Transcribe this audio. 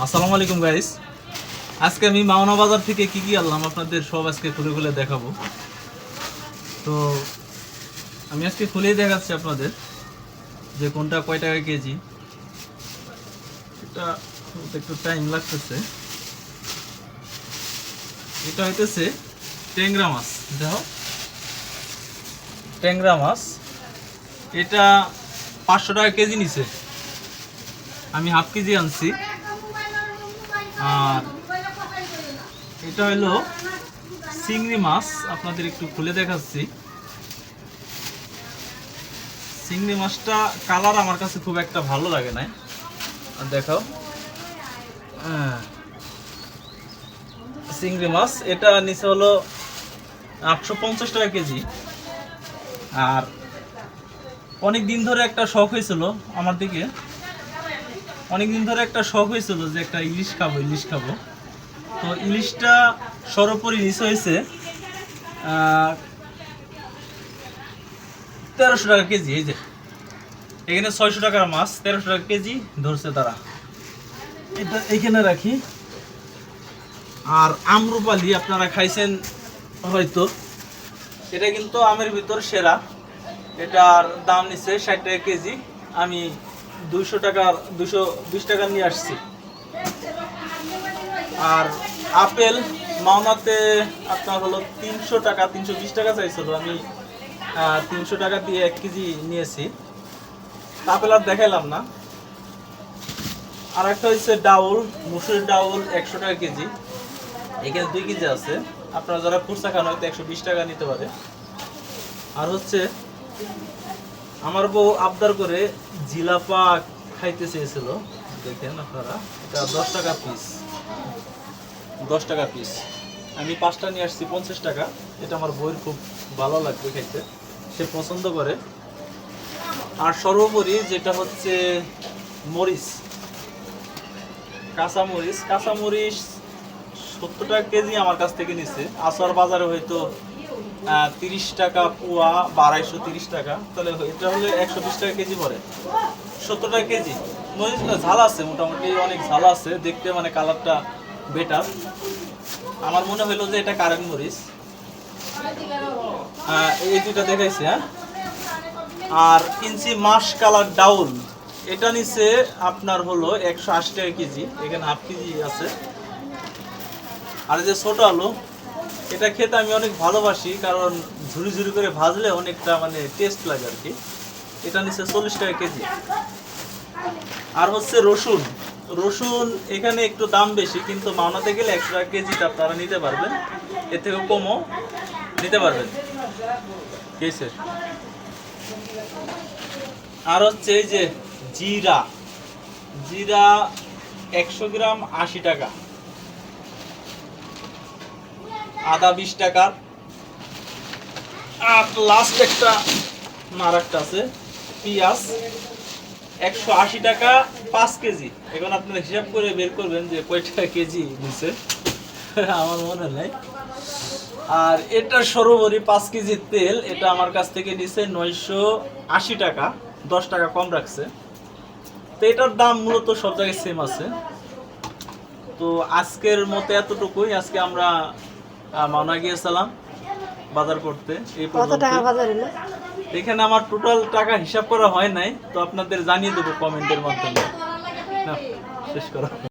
আসসালামু আলাইকুম গাইস। আজকে আমি মাওনা বাজার থেকে কি কি আনলাম আপনাদের সব আজকে খুলে খুলে দেখাবো। তো আমি আজকে খুলেই দেখাচ্ছি আপনাদের যে কোনটা কয় টাকা কেজি। এটা একটু টাইম লাগতেছে। এটা হইতেছে ট্যাংরা মাছ। দেখো ট্যাংরা মাছ, এটা 500 টাকা কেজি নিছে। আমি হাফ কেজি আনছি। আর এটা হলো চিংড়ি মাছ, আপনাদের একটু খুলে দেখাচ্ছি। চিংড়ি মাছটা কালার আমার কাছে খুব একটা ভালো লাগে না। দেখাও, চিংড়ি মাছ এটা নিচে হলো 850 টাকা কেজি। আর অনেক দিন ধরে একটা শখ হয়েছিল আমার দিকে, যে একটা ইলিশ খাবো। তো ইলিশটা সর্বোপরি ইলিশ হয়েছে 1300 টাকা কেজি। এই যে এখানে 600 টাকার মাছ 1300 টাকা কেজি ধরছে তারা। এটা এখানে রাখি। আর আমরুপালি আপনারা খাইছেন হয়তো, এটা কিন্তু আমের ভিতর সেরা। এটার দাম নিচ্ছে 60 টাকা কেজি। আমি 220 টাকা নিয়ে আসছি। আর আপেল মাওনাতে আপনার হলো 300 টাকা 320 টাকা চাইছিল, আমি 300 টাকা দিয়ে 1 কেজি নিয়েছি। আপেল আর দেখাইলাম না। আর একটা হচ্ছে ডাউল, মুসুরির ডাউল 100 টাকা কেজি। এখানে 2 কেজি আছে। আপনারা যারা খুচরা খান হয়তো 120 টাকা নিতে পারে। আর হচ্ছে আমার বউ আবদার করে জিলাপা খাইতে চেয়েছিল, দেখেন আপনারা। এটা 10 টাকা পিস, 10 টাকা পিস। আমি 5টা নিয়ে আসছি 50 টাকা। এটা আমার বউয়ের খুব ভালো লাগবে খাইতে, সে পছন্দ করে। আর সর্বোপরি যেটা হচ্ছে মরিচ, কাঁচামরিচ 70 টাকা কেজি আমার কাছ থেকে নিচ্ছে। আসর বাজারে হয়তো 30 টাকা পোয়া বা 230 টাকা, তাহলে এটা হলে 120 টাকা কেজি পড়ে। 70 টাকা কেজি। মরিচটা ঝাল আছে, মোটামুটি অনেক ঝাল আছে দেখতে, মানে কালারটা বেটার। আমার মনে হলো যে এটা কারেন্ট মরিচ। এই দুইটা দেখাইছি। আর কিনছি মাস কালার ডাউল, এটা নিচে আপনার হলো 180 টাকা কেজি। এখানে হাফ কেজি আছে। আর যে ছোট আলু, এটা খেতে আমি অনেক ভালোবাসি, কারণ ঝুরি ঝুরি করে ভাজলে অনেকটা মানে টেস্ট লাগে আর কি। এটা নিচে 40 টাকা কেজি। আর হচ্ছে রসুন, এখানে একটু দাম বেশি, কিন্তু মাওনাতে গেলে 100 টাকা কেজিতে আপনারা নিতে পারবেন, এর থেকে কমও নিতে পারবেন। আর হচ্ছে এই যে জিরা 100 গ্রাম 80 টাকা। আদা 20 টাকা। আর লাস্ট একটা মারাকটা আছে পেঁয়াজ 180 টাকা 5 কেজি। এখন আপনারা হিসাব করে বের করবেন যে কয় টাকা কেজি নিচ্ছে, আমার মনে নাই। আর এটা সর্বোপরি 5 কেজি তেল, এটা আমার কাছ থেকে নিচ্ছে 980 টাকা, 10 টাকা কম রাখছে। তো এটার দাম মূলত সব জায়গায় সেম আছে। তো আজকের মতো এতটুকুই। আজকে আমরা মাওনা গিয়েছিলাম বাজার করতে। এই পর্যন্ত। এখানে আমার টোটাল টাকা হিসাব করা হয় নাই, তো আপনাদের জানিয়ে দেবো কমেন্টের মাধ্যমে। না, শেষ করা।